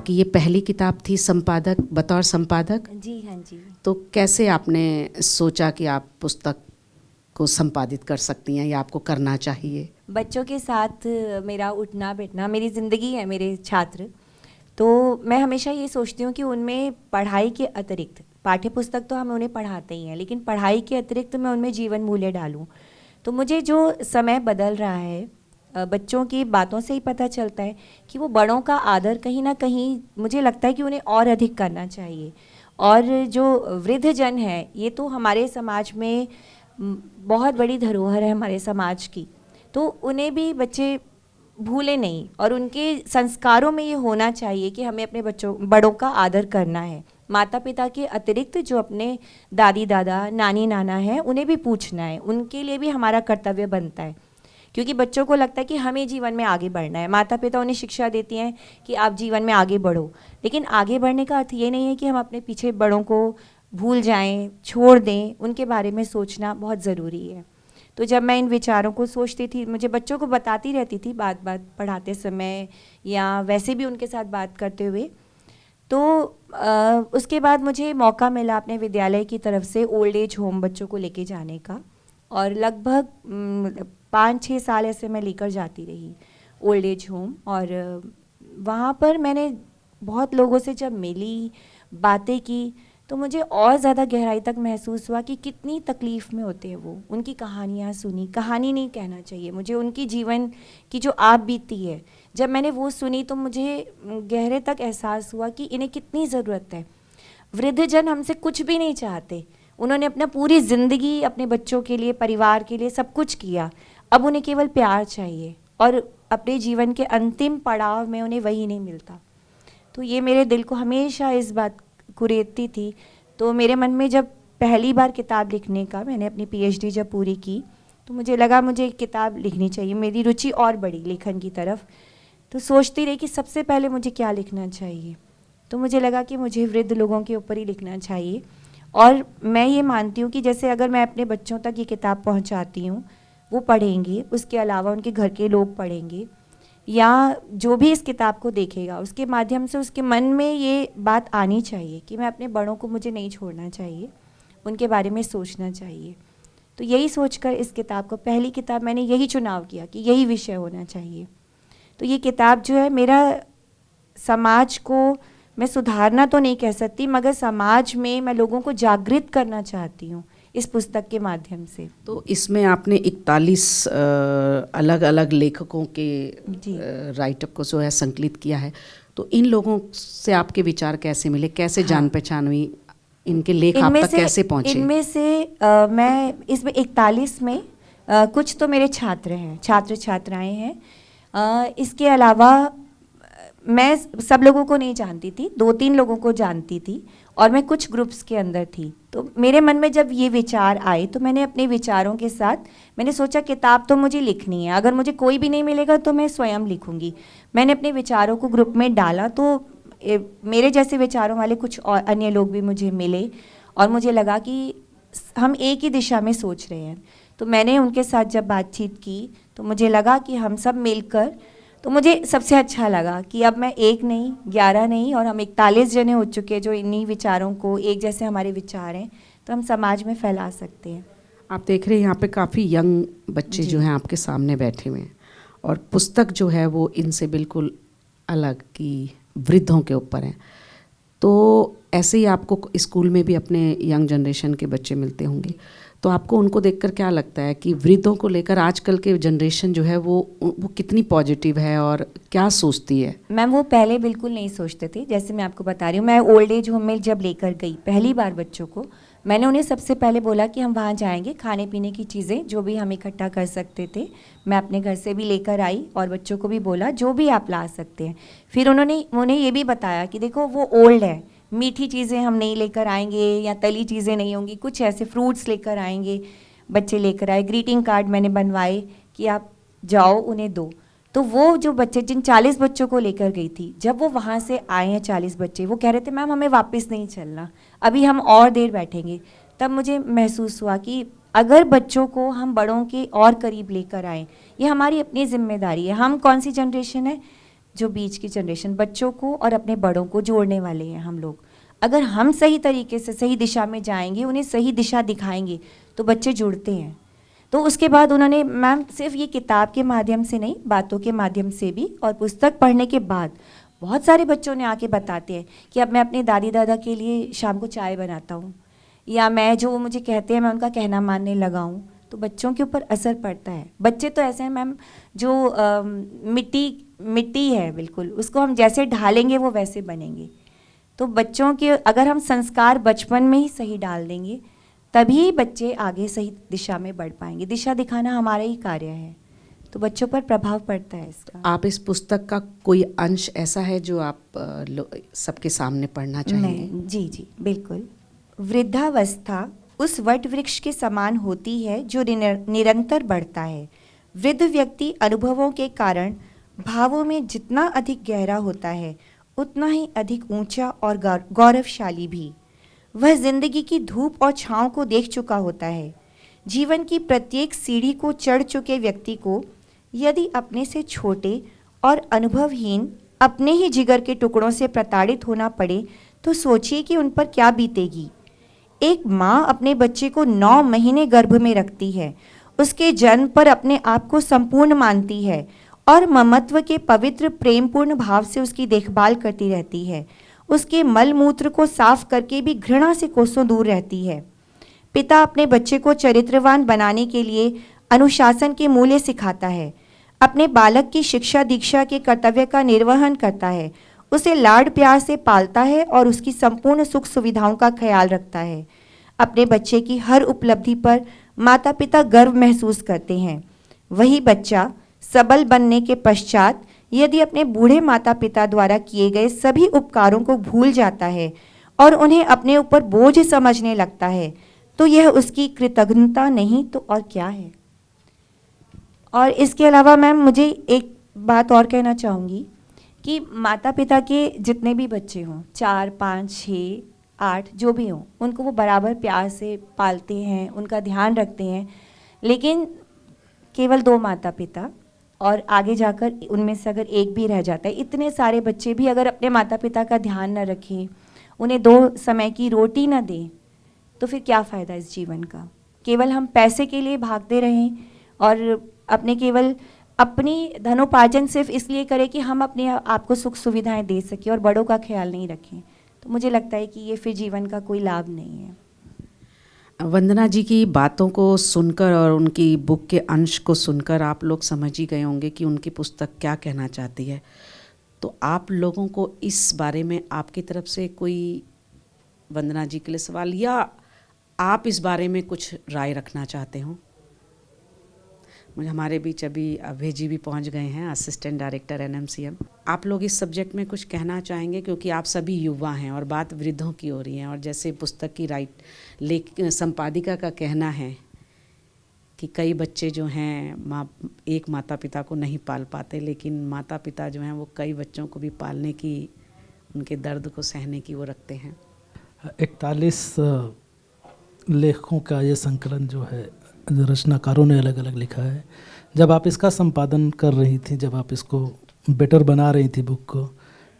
आपकी ये पहली किताब थी संपादक, बतौर संपादक? जी हाँ जी। तो कैसे आपने सोचा कि आप पुस्तक को संपादित कर सकती हैं या आपको करना चाहिए? बच्चों के साथ मेरा उठना बैठना, मेरी ज़िंदगी है मेरे छात्र। तो मैं हमेशा ये सोचती हूँ कि उनमें पढ़ाई के अतिरिक्त, पाठ्य पुस्तक तो हम उन्हें पढ़ाते ही हैं, लेकिन पढ़ाई के अतिरिक्त मैं उनमें जीवन मूल्य डालूँ। तो मुझे जो समय बदल रहा है, बच्चों की बातों से ही पता चलता है कि वो बड़ों का आदर कहीं ना कहीं, मुझे लगता है कि उन्हें और अधिक करना चाहिए। और जो वृद्ध जन है, ये तो हमारे समाज में बहुत बड़ी धरोहर है हमारे समाज की। तो उन्हें भी बच्चे भूले नहीं, और उनके संस्कारों में ये होना चाहिए कि हमें अपने बड़ों का आदर करना है। माता पिता के अतिरिक्त जो अपने दादी दादा नानी नाना है, उन्हें भी पूछना है, उनके लिए भी हमारा कर्तव्य बनता है। क्योंकि बच्चों को लगता है कि हमें जीवन में आगे बढ़ना है, माता पिता उन्हें शिक्षा देती हैं कि आप जीवन में आगे बढ़ो, लेकिन आगे बढ़ने का अर्थ ये नहीं है कि हम अपने पीछे बड़ों को भूल जाएं, छोड़ दें। उनके बारे में सोचना बहुत ज़रूरी है। तो जब मैं इन विचारों को सोचती थी, मुझे बच्चों को बताती रहती थी बात बात पढ़ाते समय या वैसे भी उनके साथ बात करते हुए। तो उसके बाद मुझे मौका मिला अपने विद्यालय की तरफ से ओल्ड एज होम बच्चों को लेके जाने का, और लगभग 5-6 साल ऐसे मैं लेकर जाती रही ओल्ड एज होम। और वहाँ पर मैंने बहुत लोगों से जब मिली, बातें की, तो मुझे और ज़्यादा गहराई तक महसूस हुआ कि कितनी तकलीफ़ में होते हैं वो। उनकी कहानियाँ सुनी, कहानी नहीं कहना चाहिए मुझे, उनकी जीवन की जो आप बीती है, जब मैंने वो सुनी तो मुझे गहरे तक एहसास हुआ कि इन्हें कितनी ज़रूरत है। वृद्धजन हमसे कुछ भी नहीं चाहते, उन्होंने अपना पूरी ज़िंदगी अपने बच्चों के लिए, परिवार के लिए सब कुछ किया। अब उन्हें केवल प्यार चाहिए, और अपने जीवन के अंतिम पड़ाव में उन्हें वही नहीं मिलता। तो ये मेरे दिल को हमेशा इस बात कुरेदती थी। तो मेरे मन में जब पहली बार किताब लिखने का, मैंने अपनी पीएचडी जब पूरी की, तो मुझे लगा मुझे एक किताब लिखनी चाहिए। मेरी रुचि और बढ़ी लेखन की तरफ। तो सोचती रही कि सबसे पहले मुझे क्या लिखना चाहिए। तो मुझे लगा कि मुझे वृद्ध लोगों के ऊपर ही लिखना चाहिए। और मैं ये मानती हूँ कि जैसे अगर मैं अपने बच्चों तक ये किताब पहुँचाती हूँ, वो पढ़ेंगे, उसके अलावा उनके घर के लोग पढ़ेंगे, या जो भी इस किताब को देखेगा, उसके माध्यम से उसके मन में ये बात आनी चाहिए कि मैं अपने बड़ों को, मुझे नहीं छोड़ना चाहिए, उनके बारे में सोचना चाहिए। तो यही सोचकर इस किताब को, पहली किताब मैंने यही चुनाव किया कि यही विषय होना चाहिए। तो ये किताब जो है, मेरा समाज को मैं सुधारना तो नहीं कह सकती, मगर समाज में मैं लोगों को जागृत करना चाहती हूँ इस पुस्तक के माध्यम से। तो इसमें आपने 41 अलग अलग लेखकों के राइटअप को जो है संकलित किया है। तो इन लोगों से आपके विचार कैसे मिले, कैसे जान पहचान हुई, इनके लेख आप तक कैसे पहुँचे? इनमें से मैं इसमें 41 में कुछ तो मेरे छात्र हैं, छात्र छात्राएं हैं। इसके अलावा मैं सब लोगों को नहीं जानती थी, 2-3 लोगों को जानती थी, और मैं कुछ ग्रुप्स के अंदर थी। तो मेरे मन में जब ये विचार आए, तो मैंने अपने विचारों के साथ मैंने सोचा किताब तो मुझे लिखनी है, अगर मुझे कोई भी नहीं मिलेगा तो मैं स्वयं लिखूंगी। मैंने अपने विचारों को ग्रुप में डाला, तो मेरे जैसे विचारों वाले कुछ और अन्य लोग भी मुझे मिले, और मुझे लगा कि हम एक ही दिशा में सोच रहे हैं। तो मैंने उनके साथ जब बातचीत की, तो मुझे लगा कि हम सब मिलकर, तो मुझे सबसे अच्छा लगा कि अब मैं 1 नहीं, 11 नहीं, और हम 41 जने हो चुके हैं जो इन्हीं विचारों को, एक जैसे हमारे विचार हैं, तो हम समाज में फैला सकते हैं। आप देख रहे हैं यहाँ पे काफ़ी यंग बच्चे जो हैं आपके सामने बैठे हुए हैं, और पुस्तक जो है वो इनसे बिल्कुल अलग, कि वृद्धों के ऊपर है। तो ऐसे ही आपको स्कूल में भी अपने यंग जनरेशन के बच्चे मिलते होंगे, तो आपको उनको देखकर क्या लगता है कि वृद्धों को लेकर आजकल के जनरेशन जो है वो कितनी पॉजिटिव है और क्या सोचती है? मैम, वो पहले बिल्कुल नहीं सोचते थे। जैसे मैं आपको बता रही हूँ, मैं ओल्ड एज होम में जब लेकर गई पहली बार बच्चों को, मैंने उन्हें सबसे पहले बोला कि हम वहाँ जाएंगे, खाने पीने की चीज़ें जो भी हम इकट्ठा कर सकते थे मैं अपने घर से भी लेकर आई, और बच्चों को भी बोला जो भी आप ला सकते हैं। फिर उन्हें ये भी बताया कि देखो वो ओल्ड है, मीठी चीज़ें हम नहीं लेकर आएंगे, या तली चीज़ें नहीं होंगी, कुछ ऐसे फ्रूट्स लेकर आएंगे। बच्चे लेकर आए, ग्रीटिंग कार्ड मैंने बनवाए कि आप जाओ उन्हें दो। तो वो जो बच्चे, जिन 40 बच्चों को लेकर गई थी, जब वो वहाँ से आए हैं 40 बच्चे, वो कह रहे थे मैम हमें वापस नहीं चलना, अभी हम और देर बैठेंगे। तब मुझे महसूस हुआ कि अगर बच्चों को हम बड़ों के और करीब लेकर आएँ, ये हमारी अपनी जिम्मेदारी है। हम कौन सी जनरेशन है, जो बीच की जनरेशन, बच्चों को और अपने बड़ों को जोड़ने वाले हैं हम लोग। अगर हम सही तरीके से सही दिशा में जाएंगे, उन्हें सही दिशा दिखाएंगे, तो बच्चे जुड़ते हैं। तो उसके बाद उन्होंने, मैम सिर्फ ये किताब के माध्यम से नहीं, बातों के माध्यम से भी, और पुस्तक पढ़ने के बाद बहुत सारे बच्चों ने आके बताते हैं कि अब मैं अपने दादी दादा के लिए शाम को चाय बनाता हूँ, या मैं जो वो मुझे कहते हैं मैं उनका कहना मानने लगा हूँ। तो बच्चों के ऊपर असर पड़ता है। बच्चे तो ऐसे हैं मैम जो मिट्टी है बिल्कुल, उसको हम जैसे ढालेंगे वो वैसे बनेंगे। तो बच्चों के अगर हम संस्कार बचपन में ही सही डाल देंगे, तभी बच्चे आगे सही दिशा में बढ़ पाएंगे। दिशा दिखाना हमारा ही कार्य है, तो बच्चों पर प्रभाव पड़ता है इसका। आप इस पुस्तक का कोई अंश ऐसा है जो आप सबके सामने पढ़ना चाहेंगे? जी जी बिल्कुल। वृद्धावस्था उस वट वृक्ष के समान होती है जो निरंतर बढ़ता है। वृद्ध व्यक्ति अनुभवों के कारण भावों में जितना अधिक गहरा होता है, उतना ही अधिक ऊंचा और गौरवशाली भी। वह जिंदगी की धूप और छांव को देख चुका होता है। जीवन की प्रत्येक सीढ़ी को चढ़ चुके व्यक्ति को यदि अपने से छोटे और अनुभवहीन अपने ही जिगर के टुकड़ों से प्रताड़ित होना पड़े, तो सोचिए कि उन पर क्या बीतेगी। एक माँ अपने बच्चे को 9 महीने गर्भ में रखती है, उसके जन्म पर अपने आप को संपूर्ण मानती है और ममत्व के पवित्र प्रेमपूर्ण भाव से उसकी देखभाल करती रहती है। उसके मल मूत्र को साफ करके भी घृणा से कोसों दूर रहती है। पिता अपने बच्चे को चरित्रवान बनाने के लिए अनुशासन के मूल्य सिखाता है, अपने बालक की शिक्षा दीक्षा के कर्तव्य का निर्वहन करता है, उसे लाड प्यार से पालता है और उसकी संपूर्ण सुख सुविधाओं का ख्याल रखता है। अपने बच्चे की हर उपलब्धि पर माता पिता गर्व महसूस करते हैं। वही बच्चा सबल बनने के पश्चात यदि अपने बूढ़े माता पिता द्वारा किए गए सभी उपकारों को भूल जाता है और उन्हें अपने ऊपर बोझ समझने लगता है, तो यह उसकी कृतज्ञता नहीं तो और क्या है। और इसके अलावा मैम मुझे एक बात और कहना चाहूँगी कि माता पिता के जितने भी बच्चे हों, 4, 5, 6, 8 जो भी हों, उनको वो बराबर प्यार से पालते हैं, उनका ध्यान रखते हैं। लेकिन केवल 2 माता पिता और आगे जाकर उनमें से अगर एक भी रह जाता है, इतने सारे बच्चे भी अगर अपने माता पिता का ध्यान न रखें, उन्हें 2 समय की रोटी न दें, तो फिर क्या फ़ायदा इस जीवन का। केवल हम पैसे के लिए भागते रहें और अपने केवल अपनी धनोपार्जन सिर्फ इसलिए करें कि हम अपने आप को सुख सुविधाएं दे सकें और बड़ों का ख्याल नहीं रखें, तो मुझे लगता है कि ये फिर जीवन का कोई लाभ नहीं है। वंदना जी की बातों को सुनकर और उनकी बुक के अंश को सुनकर आप लोग समझ ही गए होंगे कि उनकी पुस्तक क्या कहना चाहती है। तो आप लोगों को इस बारे में आपकी तरफ से कोई वंदना जी के लिए सवाल, या आप इस बारे में कुछ राय रखना चाहते हो? मुझे हमारे बीच अभी अभय जी भी पहुंच गए हैं, असिस्टेंट डायरेक्टर NMCM। आप लोग इस सब्जेक्ट में कुछ कहना चाहेंगे, क्योंकि आप सभी युवा हैं और बात वृद्धों की हो रही है। और जैसे पुस्तक की संपादिका का कहना है कि कई बच्चे जो हैं एक माता पिता को नहीं पाल पाते, लेकिन माता पिता जो हैं वो कई बच्चों को भी पालने की, उनके दर्द को सहने की वो रखते हैं। 41 लेखों का ये संकलन जो है, रचनाकारों ने अलग अलग लिखा है। जब आप इसका संपादन कर रही थी, जब आप इसको बेटर बना रही थी बुक को,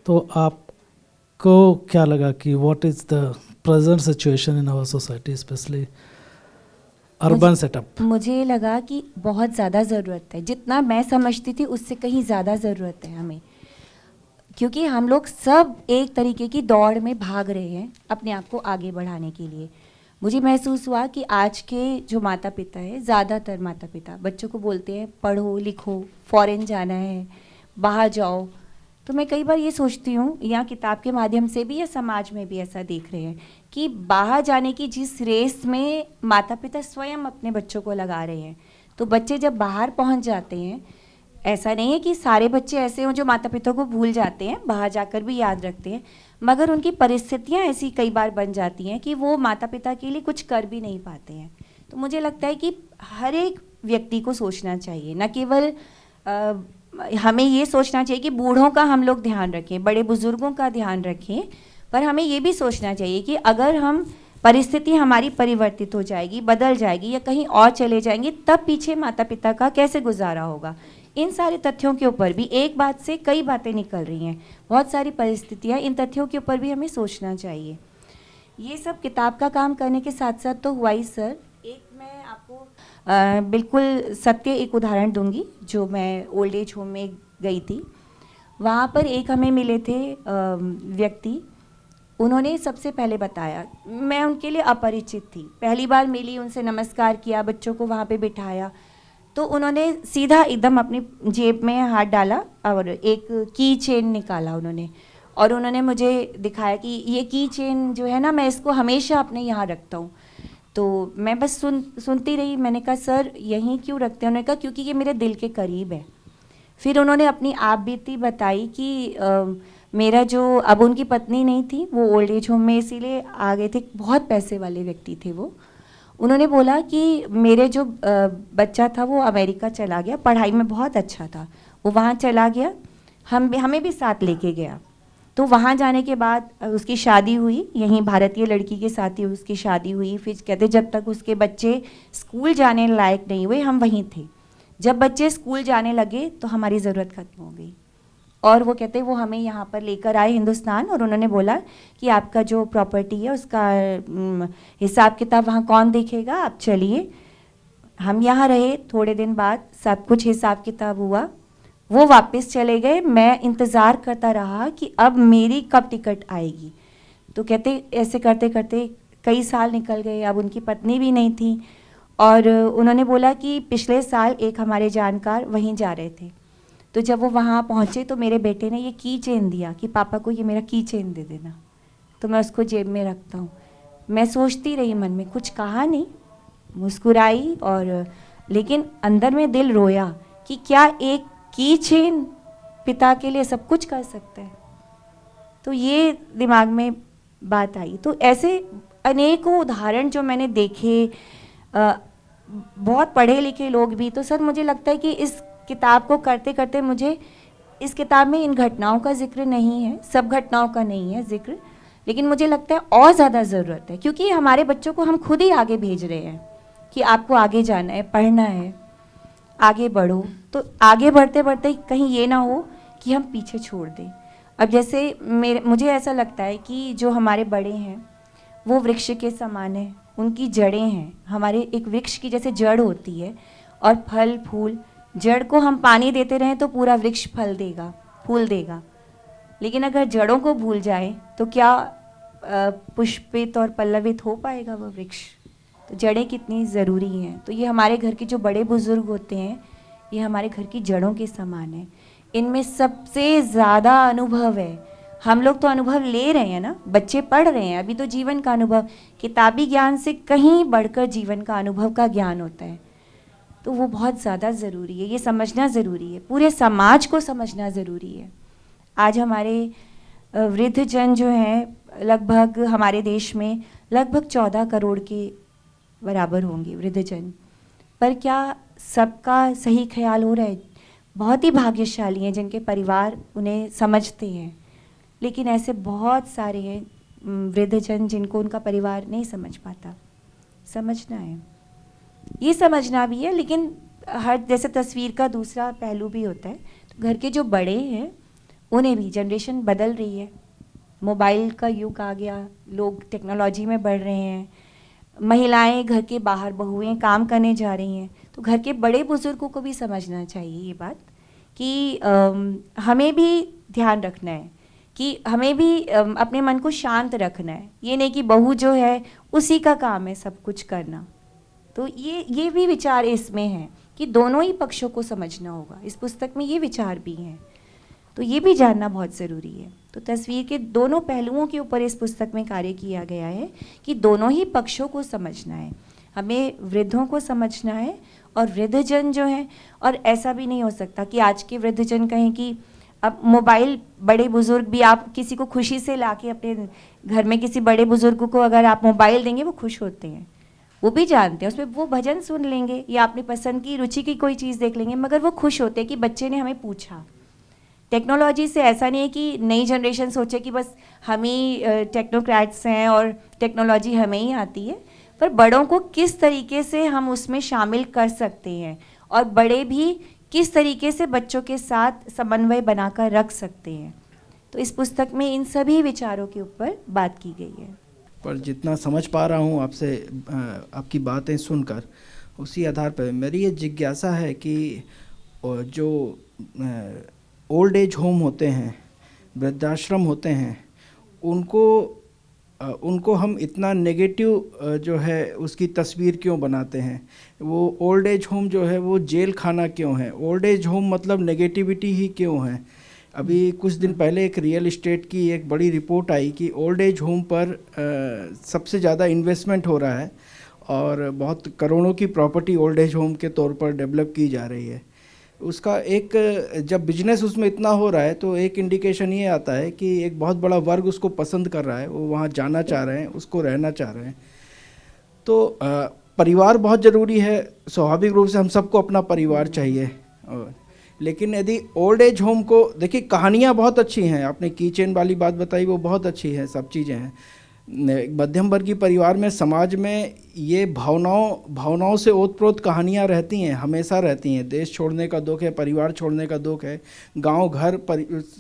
तो आपको क्या लगा कि what is the present situation in our society, specially urban setup? मुझे लगा कि बहुत ज़्यादा ज़रूरत है। जितना मैं समझती थी उससे कहीं ज़्यादा ज़रूरत है हमें, क्योंकि हम लोग सब एक तरीके की दौड़ में भाग रहे हैं अपने आप को आगे बढ़ाने के लिए। मुझे महसूस हुआ कि आज के जो माता पिता है, ज़्यादातर माता पिता बच्चों को बोलते हैं पढ़ो लिखो, फॉरेन जाना है, बाहर जाओ। तो मैं कई बार ये सोचती हूँ, या किताब के माध्यम से भी या समाज में भी ऐसा देख रहे हैं कि बाहर जाने की जिस रेस में माता पिता स्वयं अपने बच्चों को लगा रहे हैं, तो बच्चे जब बाहर पहुँच जाते हैं, ऐसा नहीं है कि सारे बच्चे ऐसे हों जो माता पिता को भूल जाते हैं, बाहर जाकर भी याद रखते हैं, मगर उनकी परिस्थितियां ऐसी कई बार बन जाती हैं कि वो माता पिता के लिए कुछ कर भी नहीं पाते हैं। तो मुझे लगता है कि हर एक व्यक्ति को सोचना चाहिए, न केवल हमें ये सोचना चाहिए कि बूढ़ों का हम लोग ध्यान रखें, बड़े बुजुर्गों का ध्यान रखें, पर हमें ये भी सोचना चाहिए कि अगर हम परिस्थिति हमारी परिवर्तित हो जाएगी, बदल जाएगी या कहीं और चले जाएंगे, तब पीछे माता पिता का कैसे गुजारा होगा। इन सारे तथ्यों के ऊपर भी एक बात से कई बातें निकल रही हैं, बहुत सारी परिस्थितियाँ, इन तथ्यों के ऊपर भी हमें सोचना चाहिए। ये सब किताब का काम करने के साथ साथ तो हुआ ही सर। एक मैं आपको बिल्कुल सत्य एक उदाहरण दूंगी। जो मैं ओल्ड एज होम में गई थी, वहाँ पर एक हमें मिले थे व्यक्ति, उन्होंने सबसे पहले बताया, मैं उनके लिए अपरिचित थी, पहली बार मिली, उनसे नमस्कार किया, बच्चों को वहाँ पे बिठाया, तो उन्होंने सीधा एकदम अपनी जेब में हाथ डाला और एक की चेन निकाला उन्होंने, और उन्होंने मुझे दिखाया कि ये की चेन जो है ना, मैं इसको हमेशा अपने यहाँ रखता हूँ। तो मैं बस सुनती रही। मैंने कहा सर यहीं क्यों रखते हैं? उन्होंने कहा क्योंकि ये मेरे दिल के करीब है। फिर उन्होंने अपनी आप बीती बताई कि मेरा जो, अब उनकी पत्नी नहीं थी, वो ओल्ड एज होम में इसीलिए आ गए थे, बहुत पैसे वाले व्यक्ति थे वो। उन्होंने बोला कि मेरे जो बच्चा था वो अमेरिका चला गया, पढ़ाई में बहुत अच्छा था, वो वहाँ चला गया, हमें भी साथ लेके गया। तो वहाँ जाने के बाद उसकी शादी हुई, यहीं भारतीय लड़की के साथ ही उसकी शादी हुई। फिर कहते जब तक उसके बच्चे स्कूल जाने लायक नहीं हुए हम वहीं थे। जब बच्चे स्कूल जाने लगे तो हमारी ज़रूरत ख़त्म हो गई, और वो कहते वो हमें यहाँ पर लेकर आए हिंदुस्तान, और उन्होंने बोला कि आपका जो प्रॉपर्टी है उसका हिसाब किताब वहाँ कौन देखेगा, आप चलिए। हम यहाँ रहे, थोड़े दिन बाद सब कुछ हिसाब किताब हुआ, वो वापस चले गए। मैं इंतज़ार करता रहा कि अब मेरी कब टिकट आएगी। तो कहते ऐसे करते करते कई साल निकल गए, अब उनकी पत्नी भी नहीं थी, और उन्होंने बोला कि पिछले साल एक हमारे जानकार वहीं जा रहे थे, तो जब वो वहाँ पहुँचे तो मेरे बेटे ने ये की चेन दिया कि पापा को ये मेरा की चेन दे देना, तो मैं उसको जेब में रखता हूँ। मैं सोचती रही मन में, कुछ कहा नहीं, मुस्कुराई, और लेकिन अंदर में दिल रोया कि क्या एक की चेन पिता के लिए सब कुछ कर सकता है। तो ये दिमाग में बात आई। तो ऐसे अनेकों उदाहरण जो मैंने देखे, बहुत पढ़े लिखे लोग भी। तो सर मुझे लगता है कि इस किताब को करते करते मुझे, इस किताब में इन घटनाओं का जिक्र नहीं है, सब घटनाओं का नहीं है जिक्र, लेकिन मुझे लगता है और ज़्यादा ज़रूरत है, क्योंकि हमारे बच्चों को हम खुद ही आगे भेज रहे हैं कि आपको आगे जाना है, पढ़ना है, आगे बढ़ो। तो आगे बढ़ते बढ़ते कहीं ये ना हो कि हम पीछे छोड़ दें। अब जैसे मुझे ऐसा लगता है कि जो हमारे बड़े हैं वो वृक्ष के समान है, उनकी जड़ें हैं। हमारे एक वृक्ष की जैसे जड़ होती है, और फल फूल, जड़ को हम पानी देते रहें तो पूरा वृक्ष फल देगा, फूल देगा। लेकिन अगर जड़ों को भूल जाए तो क्या पुष्पित और पल्लवित हो पाएगा वह वृक्ष? तो जड़ें कितनी ज़रूरी हैं। तो ये हमारे घर के जो बड़े बुज़ुर्ग होते हैं, ये हमारे घर की जड़ों के समान है। इनमें सबसे ज़्यादा अनुभव है। हम लोग तो अनुभव ले रहे हैं ना, बच्चे पढ़ रहे हैं, अभी तो जीवन का अनुभव, किताबी ज्ञान से कहीं बढ़कर जीवन का अनुभव का ज्ञान होता है। तो वो बहुत ज़्यादा ज़रूरी है, ये समझना ज़रूरी है, पूरे समाज को समझना ज़रूरी है। आज हमारे वृद्धजन जो हैं, लगभग हमारे देश में लगभग 14 करोड़ के बराबर होंगे वृद्धजन, पर क्या सबका सही ख्याल हो रहा है? बहुत ही भाग्यशाली हैं जिनके परिवार उन्हें समझते हैं, लेकिन ऐसे बहुत सारे हैं वृद्धजन जिनको उनका परिवार नहीं समझ पाता। समझना है, ये समझना भी है, लेकिन हर जैसे तस्वीर का दूसरा पहलू भी होता है। तो घर के जो बड़े हैं उन्हें भी, जनरेशन बदल रही है, मोबाइल का युग आ गया, लोग टेक्नोलॉजी में बढ़ रहे हैं, महिलाएं घर के बाहर, बहुएं काम करने जा रही हैं। तो घर के बड़े बुजुर्गों को भी समझना चाहिए ये बात कि हमें भी ध्यान रखना है, कि हमें भी अपने मन को शांत रखना है। ये नहीं कि बहू जो है उसी का काम है सब कुछ करना। तो ये भी विचार इसमें है कि दोनों ही पक्षों को समझना होगा। इस पुस्तक में ये विचार भी हैं, तो ये भी जानना बहुत ज़रूरी है। तो तस्वीर के दोनों पहलुओं के ऊपर इस पुस्तक में कार्य किया गया है कि दोनों ही पक्षों को समझना है, हमें वृद्धों को समझना है और वृद्धजन जो हैं। और ऐसा भी नहीं हो सकता कि आज के वृद्धजन कहें कि अब मोबाइल, बड़े बुजुर्ग भी, आप किसी को खुशी से लाके अपने घर में किसी बड़े बुजुर्ग को अगर आप मोबाइल देंगे वो खुश होते हैं, वो भी जानते हैं, उसमें वो भजन सुन लेंगे या अपनी पसंद की रुचि की कोई चीज़ देख लेंगे, मगर वो खुश होते हैं कि बच्चे ने हमें पूछा। टेक्नोलॉजी से ऐसा नहीं है कि नई जनरेशन सोचे कि बस हम ही टेक्नोक्रेट्स हैं और टेक्नोलॉजी हमें ही आती है, पर बड़ों को किस तरीके से हम उसमें शामिल कर सकते हैं और बड़े भी किस तरीके से बच्चों के साथ समन्वय बनाकर रख सकते हैं। तो इस पुस्तक में इन सभी विचारों के ऊपर बात की गई है। पर जितना समझ पा रहा हूँ आपसे, आपकी बातें सुनकर, उसी आधार पर मेरी ये जिज्ञासा है कि जो ओल्ड एज होम होते हैं, वृद्धाश्रम होते हैं, उनको हम इतना नेगेटिव जो है उसकी तस्वीर क्यों बनाते हैं? वो ओल्ड एज होम जो है वो जेल खाना क्यों है? ओल्ड एज होम मतलब नेगेटिविटी ही क्यों है? अभी कुछ दिन पहले एक रियल इस्टेट की एक बड़ी रिपोर्ट आई कि ओल्ड एज होम पर सबसे ज़्यादा इन्वेस्टमेंट हो रहा है और बहुत करोड़ों की प्रॉपर्टी ओल्ड एज होम के तौर पर डेवलप की जा रही है। उसका एक, जब बिजनेस उसमें इतना हो रहा है तो एक इंडिकेशन ये आता है कि एक बहुत बड़ा वर्ग उसको पसंद कर रहा है, वो वहाँ जाना चाह रहे हैं, उसको रहना चाह रहे हैं। तो परिवार बहुत ज़रूरी है, स्वाभाविक रूप से हम सबको अपना परिवार चाहिए। लेकिन यदि ओल्ड एज होम को देखिए, कहानियाँ बहुत अच्छी हैं, आपने की चेन वाली बात बताई वो बहुत अच्छी है, सब चीज़ें हैं। मध्यम वर्गीय परिवार में, समाज में ये भावनाओं से ओतप्रोत कहानियाँ रहती हैं, हमेशा रहती हैं। देश छोड़ने का दुख है, परिवार छोड़ने का दुख है, गांव घर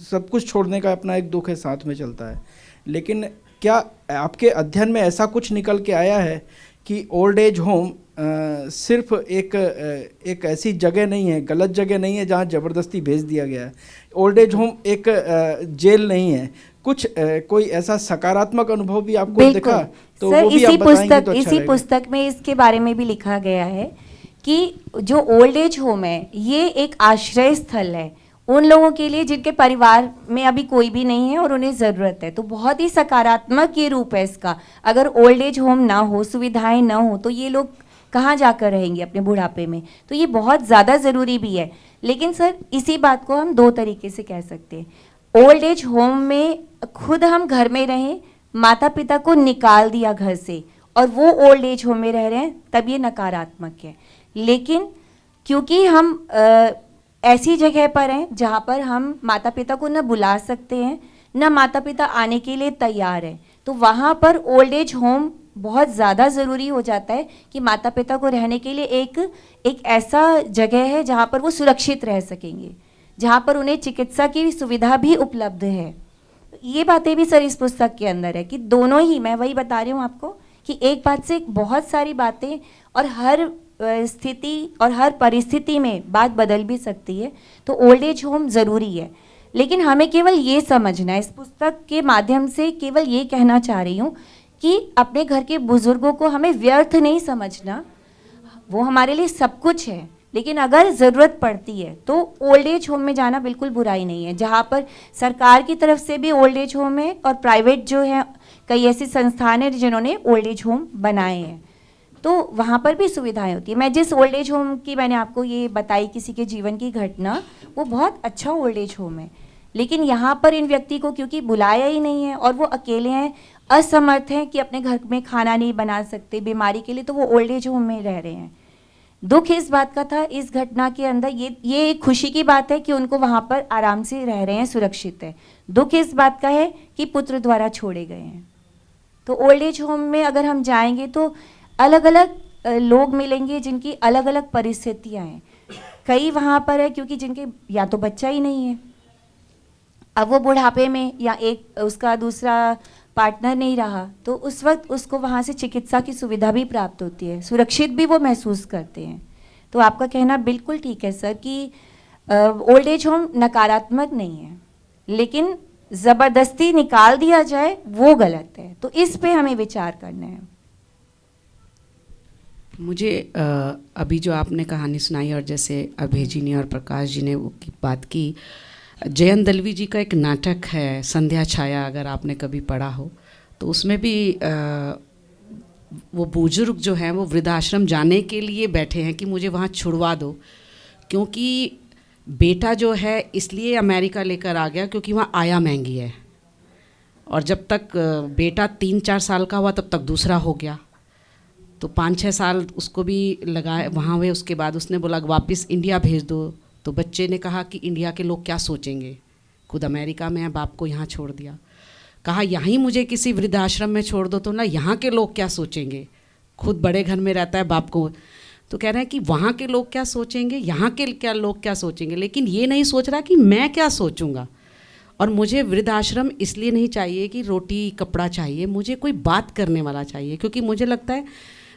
सब कुछ छोड़ने का अपना एक दुख है, साथ में चलता है। लेकिन क्या आपके अध्ययन में ऐसा कुछ निकल के आया है कि ओल्ड एज होम सिर्फ एक ऐसी जगह नहीं है, गलत जगह नहीं है जहाँ ज़बरदस्ती भेज दिया गया है? ओल्ड एज होम एक जेल नहीं है, कुछ कोई ऐसा सकारात्मक अनुभव भी आपको दिखा तो सर, वो भी आप बताएंगे तो अच्छा इसी रहेगा। पुस्तक में इसके बारे में भी लिखा गया है कि जो ओल्ड एज होम है ये एक आश्रय स्थल है उन लोगों के लिए जिनके परिवार में अभी कोई भी नहीं है और उन्हें ज़रूरत है। तो बहुत ही सकारात्मक ये रूप है इसका। अगर ओल्ड एज होम ना हो, सुविधाएं ना हो, तो ये लोग कहाँ जाकर रहेंगे अपने बुढ़ापे में? तो ये बहुत ज़्यादा ज़रूरी भी है। लेकिन सर, इसी बात को हम दो तरीके से कह सकते हैं। ओल्ड एज होम में खुद हम घर में रहें, माता पिता को निकाल दिया घर से और वो ओल्ड एज होम में रह रहे हैं, तब ये नकारात्मक है। लेकिन क्योंकि हम ऐसी जगह पर हैं जहाँ पर हम माता पिता को न बुला सकते हैं, न माता पिता आने के लिए तैयार हैं, तो वहाँ पर ओल्ड एज होम बहुत ज़्यादा ज़रूरी हो जाता है कि माता पिता को रहने के लिए एक ऐसा जगह है जहाँ पर वो सुरक्षित रह सकेंगे, जहाँ पर उन्हें चिकित्सा की सुविधा भी उपलब्ध है। ये बातें भी सर इस पुस्तक के अंदर है कि दोनों ही, मैं वही बता रही हूँ आपको कि एक बात से बहुत सारी बातें, और हर स्थिति और हर परिस्थिति में बात बदल भी सकती है। तो ओल्ड एज होम ज़रूरी है, लेकिन हमें केवल ये समझना है, इस पुस्तक के माध्यम से केवल ये कहना चाह रही हूँ कि अपने घर के बुज़ुर्गों को हमें व्यर्थ नहीं समझना, वो हमारे लिए सब कुछ है। लेकिन अगर ज़रूरत पड़ती है तो ओल्ड एज होम में जाना बिल्कुल बुराई नहीं है, जहाँ पर सरकार की तरफ से भी ओल्ड एज होम है और प्राइवेट जो है कई ऐसी संस्थान हैं जिन्होंने ओल्ड एज होम बनाए हैं, तो वहाँ पर भी सुविधाएं होती है। मैं जिस ओल्ड एज होम की मैंने आपको ये बताई किसी के जीवन की घटना, वो बहुत अच्छा ओल्ड एज होम है, लेकिन यहाँ पर इन व्यक्ति को क्योंकि बुलाया ही नहीं है और वो अकेले हैं, असमर्थ हैं कि अपने घर में खाना नहीं बना सकते बीमारी के लिए, तो वो ओल्ड एज होम में रह रहे हैं। दुख इस बात का था इस घटना के अंदर, ये एक खुशी की बात है कि उनको वहाँ पर आराम से रह रहे हैं, सुरक्षित है। दुख इस बात का है कि पुत्र द्वारा छोड़े गए हैं। तो ओल्ड एज होम में अगर हम जाएंगे तो अलग अलग लोग मिलेंगे जिनकी अलग अलग परिस्थितियाँ हैं। कई वहाँ पर है क्योंकि जिनके या तो बच्चा ही नहीं है, अब वो बुढ़ापे में, या एक उसका दूसरा पार्टनर नहीं रहा, तो उस वक्त उसको वहाँ से चिकित्सा की सुविधा भी प्राप्त होती है, सुरक्षित भी वो महसूस करते हैं। तो आपका कहना बिल्कुल ठीक है सर कि ओल्ड एज होम नकारात्मक नहीं है, लेकिन ज़बरदस्ती निकाल दिया जाए वो गलत है। तो इस पे हमें विचार करना है। मुझे अभी जो आपने कहानी सुनाई और जैसे अभय जी ने और प्रकाश जी ने वो की बात की, जयंत दलवी जी का एक नाटक है संध्या छाया, अगर आपने कभी पढ़ा हो, तो उसमें भी वो बुजुर्ग जो हैं वो वृद्धाश्रम जाने के लिए बैठे हैं कि मुझे वहाँ छुड़वा दो, क्योंकि बेटा जो है इसलिए अमेरिका लेकर आ गया क्योंकि वहाँ आया महंगी है, और जब तक बेटा 3-4 साल का हुआ तब तक दूसरा हो गया, तो 5-6 साल उसको भी लगाए वहाँ हुए। उसके बाद उसने बोला वापस इंडिया भेज दो, तो बच्चे ने कहा कि इंडिया के लोग क्या सोचेंगे, खुद अमेरिका में है, बाप को यहाँ छोड़ दिया। कहा यहाँ मुझे किसी वृद्धाश्रम में छोड़ दो तो ना यहाँ के लोग क्या सोचेंगे, खुद बड़े घर में रहता है, बाप को तो कह रहे हैं कि वहाँ के लोग क्या सोचेंगे, यहाँ के क्या लोग क्या सोचेंगे, लेकिन ये नहीं सोच रहा कि मैं क्या सोचूंगा। और मुझे वृद्धाश्रम इसलिए नहीं चाहिए कि रोटी कपड़ा चाहिए, मुझे कोई बात करने वाला चाहिए, क्योंकि मुझे लगता है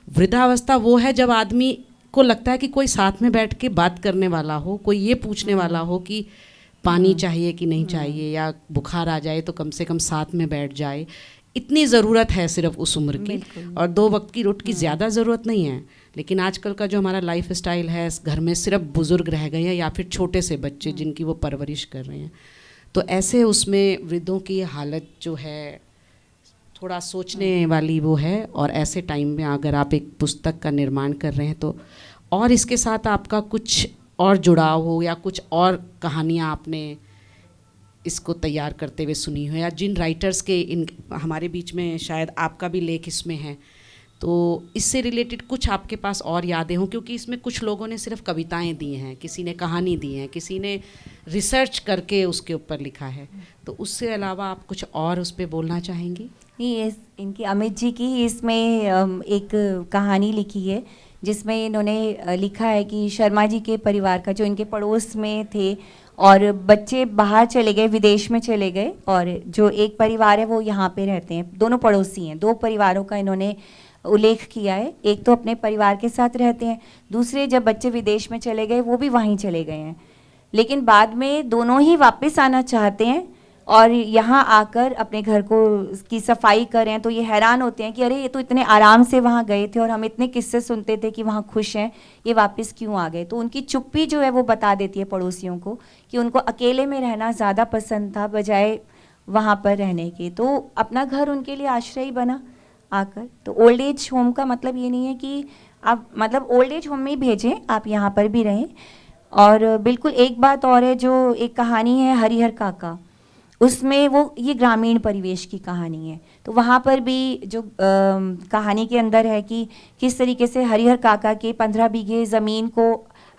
वृद्धावस्था वो है जब आदमी को लगता है कि कोई साथ में बैठ के बात करने वाला हो, कोई ये पूछने वाला हो कि पानी चाहिए कि नहीं चाहिए, या बुखार आ जाए तो कम से कम साथ में बैठ जाए। इतनी ज़रूरत है सिर्फ उस उम्र की, और 2 वक्त की रोटी की ज़्यादा ज़रूरत नहीं है। लेकिन आजकल का जो हमारा लाइफ स्टाइल है, घर में सिर्फ बुज़ुर्ग रह गए हैं या फिर छोटे से बच्चे जिनकी वो परवरिश कर रहे हैं, तो ऐसे उसमें वृद्धों की हालत जो है थोड़ा सोचने वाली वो है। और ऐसे टाइम में अगर आप एक पुस्तक का निर्माण कर रहे हैं तो और इसके साथ आपका कुछ और जुड़ाव हो या कुछ और कहानियाँ आपने इसको तैयार करते हुए सुनी हो, या जिन राइटर्स के इन हमारे बीच में शायद आपका भी लेख इसमें है, तो इससे रिलेटेड कुछ आपके पास और यादें हों, क्योंकि इसमें कुछ लोगों ने सिर्फ कविताएं दी हैं, किसी ने कहानी दी है, किसी ने रिसर्च करके उसके ऊपर लिखा है, तो उससे अलावा आप कुछ और उस पर बोलना चाहेंगी? नहीं, इनकी अमित जी की इसमें एक कहानी लिखी है जिसमें इन्होंने लिखा है कि शर्मा जी के परिवार का, जो इनके पड़ोस में थे और बच्चे बाहर चले गए, विदेश में चले गए, और जो एक परिवार है वो यहाँ पे रहते हैं, दोनों पड़ोसी हैं। 2 परिवारों का इन्होंने उल्लेख किया है। एक तो अपने परिवार के साथ रहते हैं, दूसरे जब बच्चे विदेश में चले गए वो भी वहीं चले गए हैं, लेकिन बाद में दोनों ही वापस आना चाहते हैं और यहाँ आकर अपने घर को की सफाई करें तो ये हैरान होते हैं कि अरे ये तो इतने आराम से वहाँ गए थे और हम इतने किस्से सुनते थे कि वहाँ खुश हैं, ये वापस क्यों आ गए। तो उनकी चुप्पी जो है वो बता देती है पड़ोसियों को कि उनको अकेले में रहना ज़्यादा पसंद था बजाय वहाँ पर रहने के। तो अपना घर उनके लिए आश्रय बना आकर। तो ओल्ड एज होम का मतलब ये नहीं है कि आप मतलब ओल्ड एज होम में ही भेजें, आप यहाँ पर भी रहें। और बिल्कुल एक बात और है, जो एक कहानी है हरिहर काका, उसमें वो ये ग्रामीण परिवेश की कहानी है। तो वहाँ पर भी जो कहानी के अंदर है कि किस तरीके से हरिहर काका के 15 बीघे ज़मीन को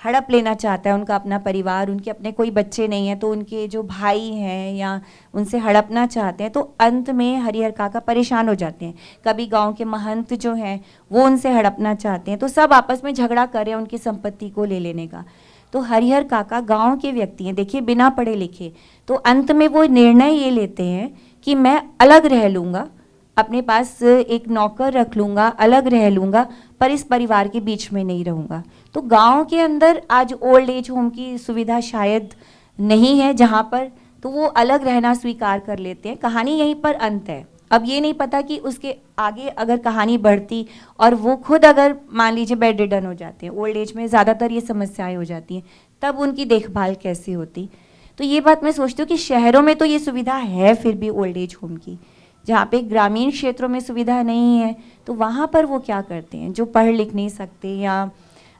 हड़प लेना चाहता है उनका अपना परिवार, उनके अपने कोई बच्चे नहीं हैं तो उनके जो भाई हैं या उनसे हड़पना चाहते हैं। तो अंत में हरिहर काका परेशान हो जाते हैं, कभी गांव के महंत जो हैं वो उनसे हड़पना चाहते हैं, तो सब आपस में झगड़ा कर रहे हैं उनकी संपत्ति को ले लेने का। तो हरिहर काका गांव के व्यक्ति हैं, देखिए बिना पढ़े लिखे, तो अंत में वो निर्णय ये लेते हैं कि मैं अलग रह लूँगा, अपने पास एक नौकर रख लूँगा, अलग रह लूँगा, पर इस परिवार के बीच में नहीं रहूँगा। तो गांव के अंदर आज ओल्ड एज होम की सुविधा शायद नहीं है जहाँ पर, तो वो अलग रहना स्वीकार कर लेते हैं। कहानी यहीं पर अंत है। अब ये नहीं पता कि उसके आगे अगर कहानी बढ़ती और वो खुद अगर मान लीजिए बेड रिडन हो जाते हैं, ओल्ड एज में ज़्यादातर ये समस्याएं हो जाती हैं, तब उनकी देखभाल कैसे होती। तो ये बात मैं सोचती हूँ कि शहरों में तो ये सुविधा है फिर भी ओल्ड एज होम की, जहाँ पे ग्रामीण क्षेत्रों में सुविधा नहीं है तो वहाँ पर वो क्या करते हैं, जो पढ़ लिख नहीं सकते या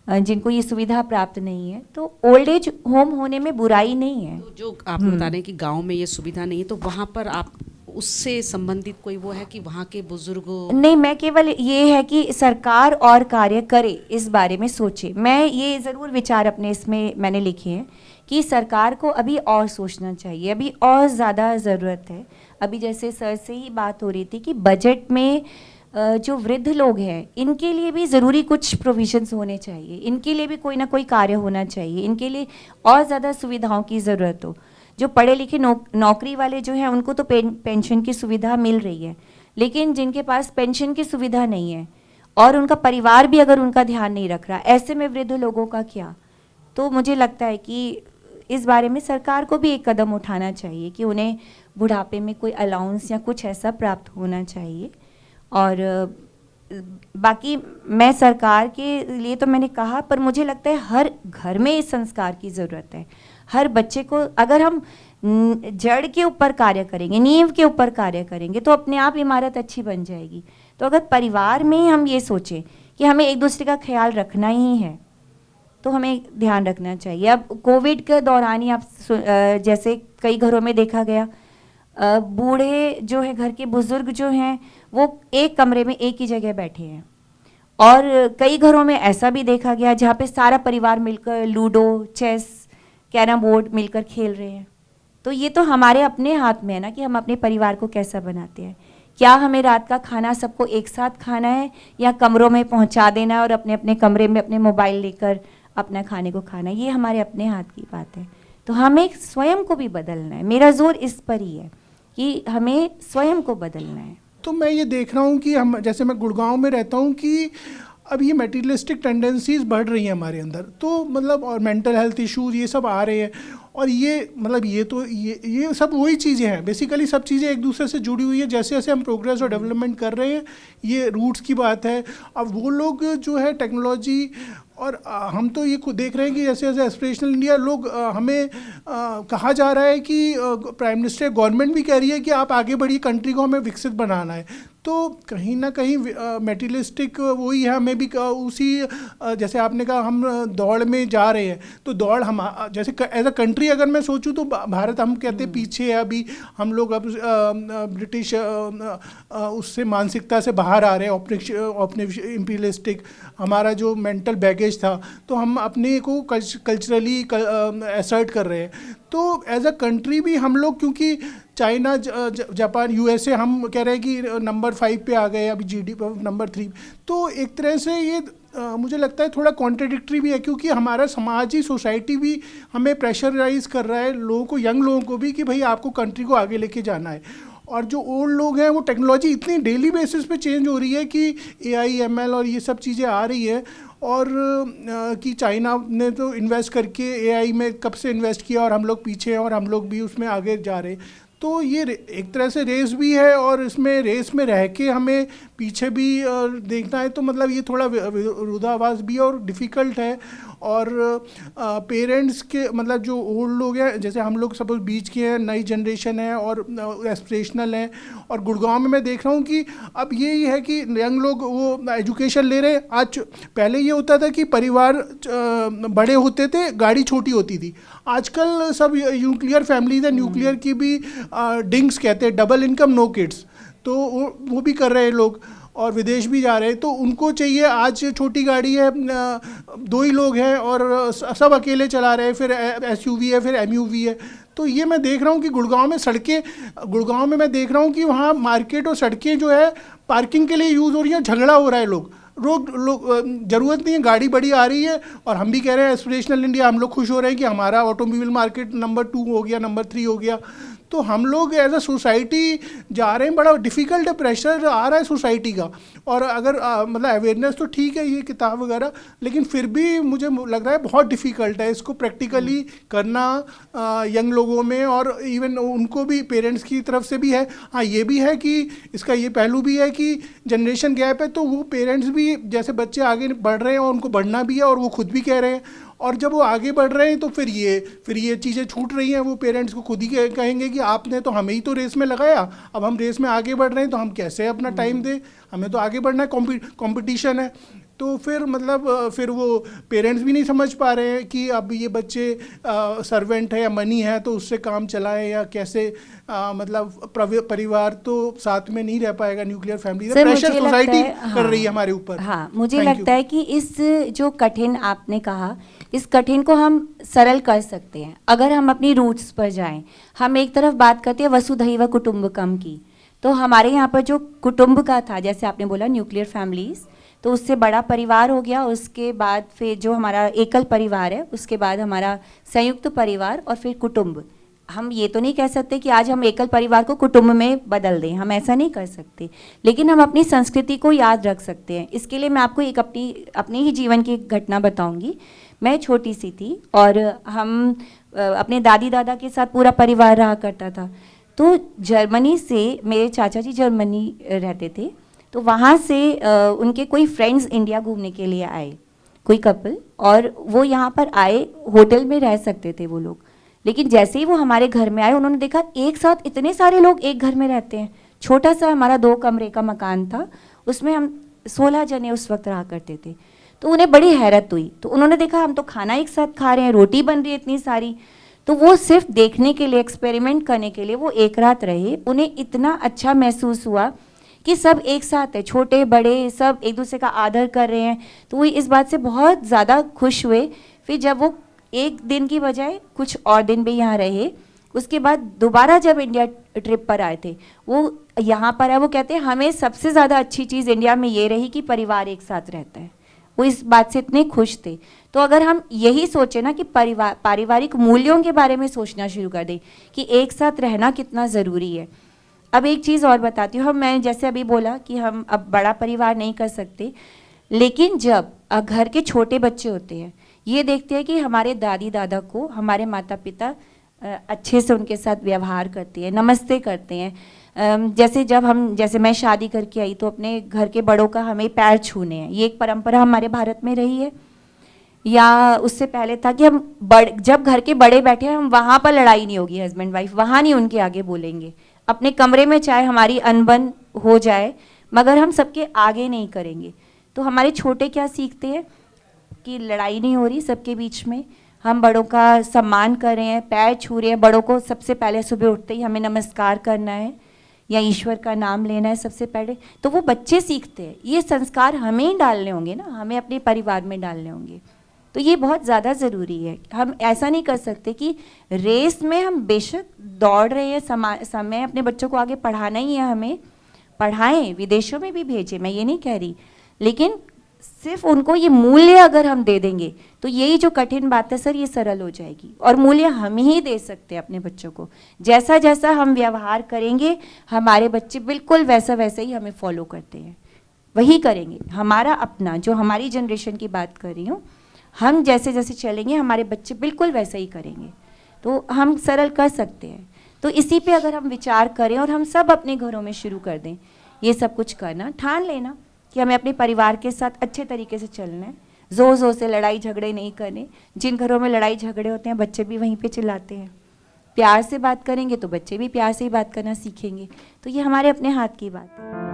जिनको ये सुविधा प्राप्त नहीं है। तो ओल्ड एज होम होने में बुराई नहीं है। तो जो आप बता रहे हैं कि गांव में ये सुविधा नहीं है, तो वहाँ पर आप उससे संबंधित कोई वो है कि वहाँ के बुजुर्गों? नहीं, मैं केवल ये है कि सरकार और कार्य करे, इस बारे में सोचे। मैं ये ज़रूर विचार अपने इसमें मैंने लिखे हैं कि सरकार को अभी और सोचना चाहिए, अभी और ज़्यादा ज़रूरत है। अभी जैसे सर से ही बात हो रही थी कि बजट में जो वृद्ध लोग हैं इनके लिए भी ज़रूरी कुछ प्रोविजंस होने चाहिए, इनके लिए भी कोई ना कोई कार्य होना चाहिए, इनके लिए और ज़्यादा सुविधाओं की ज़रूरत हो। जो पढ़े लिखे नौकरी वाले जो हैं उनको तो पेंशन की सुविधा मिल रही है, लेकिन जिनके पास पेंशन की सुविधा नहीं है और उनका परिवार भी अगर उनका ध्यान नहीं रख रहा, ऐसे में वृद्ध लोगों का क्या। तो मुझे लगता है कि इस बारे में सरकार को भी एक कदम उठाना चाहिए कि उन्हें बुढ़ापे में कोई अलाउंस या कुछ ऐसा प्राप्त होना चाहिए। और बाकी मैं सरकार के लिए तो मैंने कहा, पर मुझे लगता है हर घर में इस संस्कार की ज़रूरत है। हर बच्चे को अगर हम जड़ के ऊपर कार्य करेंगे, नींव के ऊपर कार्य करेंगे तो अपने आप इमारत अच्छी बन जाएगी। तो अगर परिवार में हम ये सोचें कि हमें एक दूसरे का ख्याल रखना ही है तो हमें ध्यान रखना चाहिए। अब कोविड के दौरान ही आप जैसे कई घरों में देखा गया, बूढ़े जो है घर के बुजुर्ग जो हैं वो एक कमरे में एक ही जगह बैठे हैं, और कई घरों में ऐसा भी देखा गया जहाँ पे सारा परिवार मिलकर लूडो, चेस, कैरम बोर्ड मिलकर खेल रहे हैं। तो ये तो हमारे अपने हाथ में है ना कि हम अपने परिवार को कैसा बनाते हैं। क्या हमें रात का खाना सबको एक साथ खाना है या कमरों में पहुंचा देना है और अपने अपने कमरे में अपने मोबाइल लेकर अपना खाने को खाना है, ये हमारे अपने हाथ की बात है। तो हमें स्वयं को भी बदलना है, मेरा जोर इस पर ही है कि हमें स्वयं को बदलना है। तो मैं ये देख रहा हूँ कि हम, जैसे मैं गुड़गांव में रहता हूँ, कि अब ये मटेरियलिस्टिक टेंडेंसीज बढ़ रही हैं हमारे अंदर, तो मतलब और मेंटल हेल्थ इश्यूज ये सब आ रहे हैं, और ये मतलब ये सब वही चीज़ें हैं बेसिकली, सब चीज़ें एक दूसरे से जुड़ी हुई है। जैसे जैसे हम प्रोग्रेस और डेवलपमेंट कर रहे हैं, ये रूट्स की बात है। अब वो लोग जो है टेक्नोलॉजी, और हम तो ये खुद देख रहे हैं कि जैसे जैसे एस्पिरेशनल इंडिया लोग, हमें कहा जा रहा है कि प्राइम मिनिस्टर गवर्नमेंट भी कह रही है कि आप आगे बढ़िए, कंट्री को हमें विकसित बनाना है। तो कहीं ना कहीं मेटीरियलिस्टिक वही है, हमें भी उसी जैसे आपने कहा हम दौड़ में जा रहे हैं, तो दौड़ हम जैसे एज अ कंट्री अगर मैं सोचूं तो भारत हम कहते हैं पीछे है अभी, हम लोग अब ब्रिटिश उससे मानसिकता से बाहर आ रहे हैं, अपने इंपीरियलिस्टिक हमारा जो मेंटल बैगेज था, तो हम अपने को कल्चरली असर्ट कर रहे हैं। तो एज अ कंट्री भी हम लोग, क्योंकि चाइना, जापान, यूएसए, हम कह रहे हैं कि नंबर 5 पे आ गए, अभी जीडीपी नंबर 3, तो एक तरह से ये मुझे लगता है थोड़ा कॉन्ट्रडिक्टरी भी है, क्योंकि हमारा समाज ही, सोसाइटी भी हमें प्रेशराइज कर रहा है, लोगों को, यंग लोगों को भी, कि भाई आपको कंट्री को आगे लेके जाना है। और जो ओल्ड लोग हैं वो टेक्नोलॉजी इतनी डेली बेसिस पे चेंज हो रही है कि एआई, एमएल और ये सब चीज़ें आ रही है, और कि चाइना ने तो इन्वेस्ट करके एआई में कब से इन्वेस्ट किया, और हम लोग पीछे हैं और हम लोग भी उसमें आगे जा रहे हैं। तो ये एक तरह से रेस भी है, और इसमें रेस में रह के हमें पीछे भी देखना है, तो मतलब ये थोड़ा विरोधाभास भी और डिफ़िकल्ट है। और पेरेंट्स के मतलब जो ओल्ड लोग हैं, जैसे हम लोग सपोज बीच के हैं, नई जनरेशन है और एस्पिरेशनल हैं, और गुड़गांव में मैं देख रहा हूँ कि अब यही है कि यंग लोग वो एजुकेशन ले रहे हैं। आज पहले ये होता था कि परिवार बड़े होते थे, गाड़ी छोटी होती थी। आजकल सब न्यूक्लियर फैमिलीज है, न्यूक्लियर की भी डिंग्स कहते हैं, डबल इनकम नो किड्स, तो वो भी कर रहे हैं लोग, और विदेश भी जा रहे हैं। तो उनको चाहिए, आज छोटी गाड़ी है, 2 ही लोग हैं और सब अकेले चला रहे हैं, फिर एसयूवी है, फिर एमयूवी है। तो ये मैं देख रहा हूँ कि गुड़गांव में मैं देख रहा हूँ कि वहाँ मार्केट और सड़कें जो है पार्किंग के लिए यूज़ हो रही हैं, झगड़ा हो रहा है। लोग ज़रूरत नहीं है, गाड़ी बड़ी आ रही है, और हम भी कह रहे हैं एस्पिरेशनल इंडिया, हम लोग खुश हो रहे हैं कि हमारा ऑटोमोबाइल मार्केट नंबर 2 हो गया, नंबर 3 हो गया। तो हम लोग एज अ सोसाइटी जा रहे हैं, बड़ा डिफ़िकल्ट है, प्रेशर आ रहा है सोसाइटी का। और अगर मतलब अवेयरनेस तो ठीक है, ये किताब वगैरह, लेकिन फिर भी मुझे लग रहा है बहुत डिफ़िकल्ट है इसको प्रैक्टिकली करना यंग लोगों में, और इवन उनको भी, पेरेंट्स की तरफ से भी है। हाँ, ये भी है कि इसका ये पहलू भी है कि जनरेशन गैप है, तो वो पेरेंट्स भी, जैसे बच्चे आगे बढ़ रहे हैं और उनको बढ़ना भी है, और वो खुद भी कह रहे हैं, और जब वो आगे बढ़ रहे हैं तो फिर ये चीज़ें छूट रही हैं। वो पेरेंट्स को खुद ही कहेंगे कि आपने तो हमें ही तो रेस में लगाया, अब हम रेस में आगे बढ़ रहे हैं तो हम कैसे अपना टाइम दें, हमें तो आगे बढ़ना है, कंपटीशन है। तो फिर मतलब फिर वो पेरेंट्स भी नहीं समझ पा रहे हैं कि अब ये बच्चे सर्वेंट है या मनी है तो उससे काम चलाए, या कैसे मतलब परिवार तो साथ में नहीं रह पाएगा, न्यूक्लियर फैमिली, प्रेशर सोसाइटी कर रही है हमारे ऊपर। हाँ, मुझे लगता है कि इस जो कठिन आपने कहा, इस कठिन को हम सरल कर सकते हैं अगर हम अपनी रूट्स पर जाएं। हम एक तरफ बात करते हैं वसुधैव कुटुंबकम की, तो हमारे यहाँ पर जो कुटुंब का था, जैसे आपने बोला न्यूक्लियर फैमिलीज, तो उससे बड़ा परिवार हो गया, उसके बाद फिर जो हमारा एकल परिवार है, उसके बाद हमारा संयुक्त परिवार, और फिर कुटुंब। हम ये तो नहीं कह सकते कि आज हम एकल परिवार को कुटुंब में बदल दें, हम ऐसा नहीं कर सकते, लेकिन हम अपनी संस्कृति को याद रख सकते हैं। इसके लिए मैं आपको एक अपनी ही जीवन की घटना बताऊंगी। मैं छोटी सी थी और हम अपने दादी दादा के साथ पूरा परिवार रहा करता था। तो जर्मनी से मेरे चाचा जी जर्मनी रहते थे, तो वहाँ से उनके कोई फ्रेंड्स इंडिया घूमने के लिए आए, कोई कपल, और वो यहाँ पर आए, होटल में रह सकते थे वो लोग, लेकिन जैसे ही वो हमारे घर में आए उन्होंने देखा एक साथ इतने सारे लोग एक घर में रहते हैं। छोटा सा हमारा 2 कमरे का मकान था, उसमें हम 16 जने उस वक्त रहा करते थे। तो उन्हें बड़ी हैरत हुई, तो उन्होंने देखा हम तो खाना एक साथ खा रहे हैं, रोटी बन रही है इतनी सारी। तो वो सिर्फ देखने के लिए, एक्सपेरिमेंट करने के लिए वो एक रात रहे। उन्हें इतना अच्छा महसूस हुआ कि सब एक साथ है, छोटे बड़े सब एक दूसरे का आदर कर रहे हैं। तो वो इस बात से बहुत ज़्यादा खुश हुए। फिर जब वो एक दिन की बजाय कुछ और दिन भी यहाँ रहे, उसके बाद दोबारा जब इंडिया ट्रिप पर आए थे, वो यहाँ पर है, वो कहते हैं हमें सबसे ज़्यादा अच्छी चीज़ इंडिया में ये रही कि परिवार एक साथ रहता है। वो इस बात से इतने खुश थे। तो अगर हम यही सोचें ना कि पारिवारिक मूल्यों के बारे में सोचना शुरू कर दें कि एक साथ रहना कितना ज़रूरी है। अब एक चीज़ और बताती हूँ, मैं जैसे अभी बोला कि हम अब बड़ा परिवार नहीं कर सकते, लेकिन जब घर के छोटे बच्चे होते हैं, ये देखते हैं कि हमारे दादी दादा को हमारे माता पिता अच्छे से उनके साथ व्यवहार करते हैं, नमस्ते करते हैं। जैसे मैं शादी करके आई तो अपने घर के बड़ों का हमें पैर छूने हैं, ये एक परंपरा हमारे भारत में रही है। या उससे पहले था कि हम जब घर के बड़े बैठे हैं, हम वहाँ पर लड़ाई नहीं होगी, हस्बैंड वाइफ वहाँ नहीं उनके आगे बोलेंगे, अपने कमरे में चाहे हमारी अनबन हो जाए मगर हम सबके आगे नहीं करेंगे। तो हमारे छोटे क्या सीखते हैं कि लड़ाई नहीं हो रही, सबके बीच में हम बड़ों का सम्मान कर रहे हैं, पैर छू रहे हैं, बड़ों को सबसे पहले सुबह उठते ही हमें नमस्कार करना है या ईश्वर का नाम लेना है सबसे पहले। तो वो बच्चे सीखते हैं, ये संस्कार हमें ही डालने होंगे ना, हमें अपने परिवार में डालने होंगे। तो ये बहुत ज़्यादा ज़रूरी है। हम ऐसा नहीं कर सकते कि रेस में हम बेशक दौड़ रहे हैं, समय अपने बच्चों को आगे पढ़ाना ही है, हमें पढ़ाएं, विदेशों में भी भेजें, मैं ये नहीं कह रही, लेकिन सिर्फ उनको ये मूल्य अगर हम दे देंगे तो यही जो कठिन बात है सर, ये सरल हो जाएगी। और मूल्य हम ही दे सकते हैं अपने बच्चों को। जैसा जैसा हम व्यवहार करेंगे, हमारे बच्चे बिल्कुल वैसा वैसा ही हमें फॉलो करते हैं, वही करेंगे। हमारा अपना, जो हमारी जनरेशन की बात कर रही हूँ, हम जैसे जैसे चलेंगे हमारे बच्चे बिल्कुल वैसा ही करेंगे। तो हम सरल कर सकते हैं। तो इसी पे अगर हम विचार करें और हम सब अपने घरों में शुरू कर दें ये सब कुछ करना, ठान लेना कि हमें अपने परिवार के साथ अच्छे तरीके से चलना है, ज़ोर ज़ोर से लड़ाई झगड़े नहीं करने। जिन घरों में लड़ाई झगड़े होते हैं, बच्चे भी वहीं पे चिल्लाते हैं। प्यार से बात करेंगे तो बच्चे भी प्यार से ही बात करना सीखेंगे। तो ये हमारे अपने हाथ की बात है।